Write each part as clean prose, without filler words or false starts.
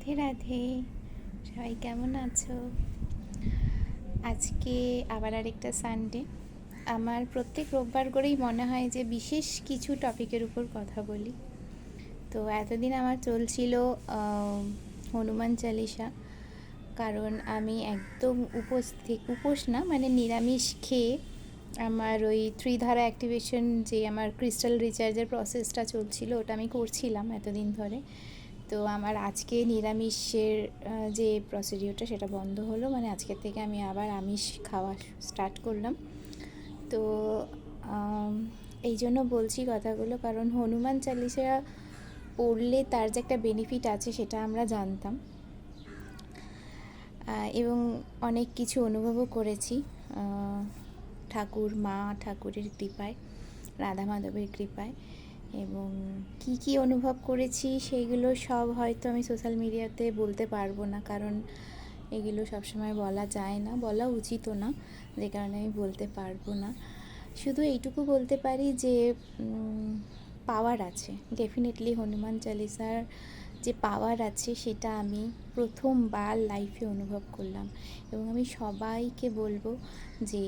রাধে রাধে। সবাই কেমন আছো? আজকে আবার আরেকটা সানডে। আমার প্রত্যেক রোববার করেই মনে হয় যে বিশেষ কিছু টপিকের উপর কথা বলি। তো এতদিন আমার চলছিল হনুমান চালিসা, কারণ আমি একদম উপোস না, মানে নিরামিষ খেয়ে আমার ওই ত্রিধারা অ্যাক্টিভেশন, যে আমার ক্রিস্টাল রিচার্জের প্রসেসটা চলছিল, ওটা আমি করছিলাম এতদিন ধরে। তো আমার আজকে নিরামিষের যে প্রসিডিওরটা সেটা বন্ধ হলো, মানে আজকের থেকে আমি আবার আমিষ খাওয়া স্টার্ট করলাম। তো এই জন্য বলছি কথাগুলো, কারণ হনুমান চালিসা পড়লে তার যে একটা বেনিফিট আছে সেটা আমরা জানতাম, এবং অনেক কিছু অনুভবও করেছি ঠাকুরের কৃপায়, রাধা মাধবের কৃপায়। এবং কি কি অনুভব করেছি সেইগুলো সব হয়তো আমি সোশ্যাল মিডিয়াতে বলতে পারবো না, কারণ এগুলো সবসময় বলা যায় না, বলা উচিতও না, যে কারণে আমি বলতে পারবো না। শুধু এইটুকু বলতে পারি যে পাওয়ার আছে, ডেফিনেটলি হনুমান চালিসার যে পাওয়ার আছে সেটা আমি প্রথমবার লাইফে অনুভব করলাম। এবং আমি সবাইকে বলবো যে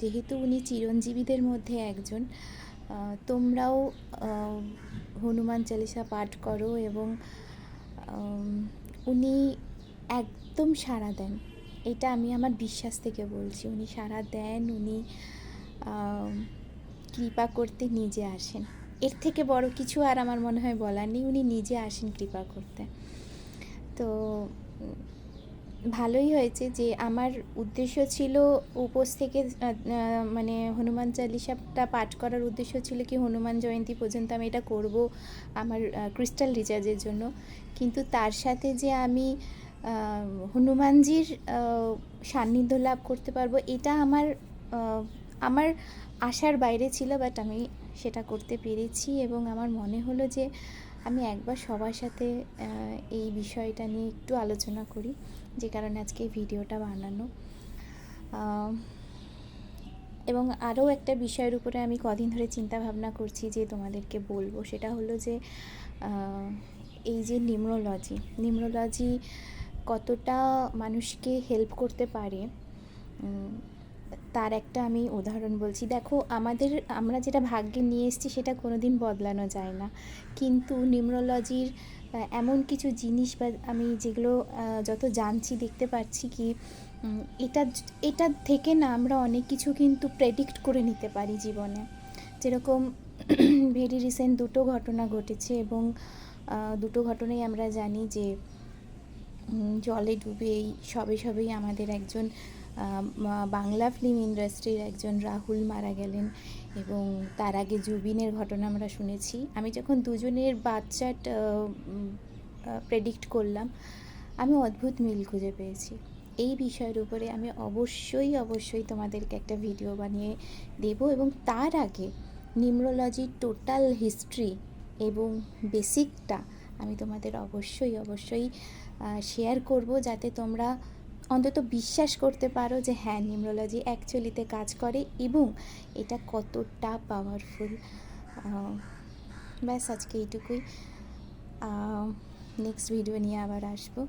যেহেতু উনি চিরঞ্জীবীদের মধ্যে একজন, তোমরাও হনুমান চালিসা পাঠ করো, এবং উনি একদম সাড়া দেন। এটা আমি আমার বিশ্বাস থেকে বলছি, উনি সাড়া দেন, উনি কৃপা করতে নিজে আসেন। এর থেকে বড় কিছু আর আমার মনে হয় বলার নেই, উনি নিজে আসেন কৃপা করতে। তো ভালোই হয়েছে যে আমার উদ্দেশ্য ছিল উপোস থেকে, মানে হনুমান চালিসাটা পাঠ করার উদ্দেশ্য ছিল কি হনুমান জয়ন্তী পর্যন্ত আমি এটা করব আমার ক্রিস্টাল রিচার্জের জন্য। কিন্তু তার সাথে যে আমি হনুমানজির সান্নিধ্য লাভ করতে পারবো, এটা আমার আমার আশার বাইরে ছিল, বাট আমি সেটা করতে পেরেছি। এবং আমার মনে হলো যে আমি একবার সবার সাথে এই বিষয়টা নিয়ে একটু আলোচনা করি, যে কারণে আজকে এই ভিডিওটা বানানো। এবং আরও একটা বিষয়ের উপরে আমি কদিন ধরে চিন্তা ভাবনা করছি যে তোমাদেরকে বলবো, সেটা হলো যে এই যে নিউমরোলজি কতটা মানুষকে হেল্প করতে পারে, তার একটা আমি উদাহরণ বলছি। দেখো, আমরা যেটা ভাগ্যে নিয়ে এসেছি সেটা কোনো দিন বদলানো যায় না, কিন্তু নিউমরোলজির এমন কিছু জিনিস বা আমি যেগুলো যত জানছি দেখতে পাচ্ছি কি এটা থেকে না আমরা অনেক কিছু কিন্তু প্রেডিক্ট করে নিতে পারি জীবনে। যেরকম ভেরি রিসেন্ট দুটো ঘটনা ঘটেছে, এবং দুটো ঘটনাই আমরা জানি যে জলে ডুবেই সবেই আমাদের একজন বাংলা ফিল্ম ইন্ডাস্ট্রির একজন রাহুল মারা গেলেন, এবং তার আগে জুবিনের ঘটনা আমরা শুনেছি। আমি যখন দুজনের বাচ্চাটা প্রেডিক্ট করলাম, আমি অদ্ভুত মিল খুঁজে পেয়েছি। এই বিষয়ের উপরে আমি অবশ্যই তোমাদেরকে একটা ভিডিও বানিয়ে দেব, এবং তার আগে নিউমরোলজির টোটাল হিস্ট্রি এবং বেসিকটা আমি তোমাদের অবশ্যই শেয়ার করব, যাতে তোমরা অন্তত বিশ্বাস করতে পারো যে হ্যাঁ, নিউমরোলজি অ্যাকচুয়ালিতে কাজ করে এবং এটা কতটা পাওয়ারফুল। ব্যাস, আজকে এইটুকুই। নেক্সট ভিডিও নিয়ে আবার আসবো।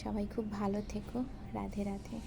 সবাই খুব ভালো থেকো। রাধে রাধে।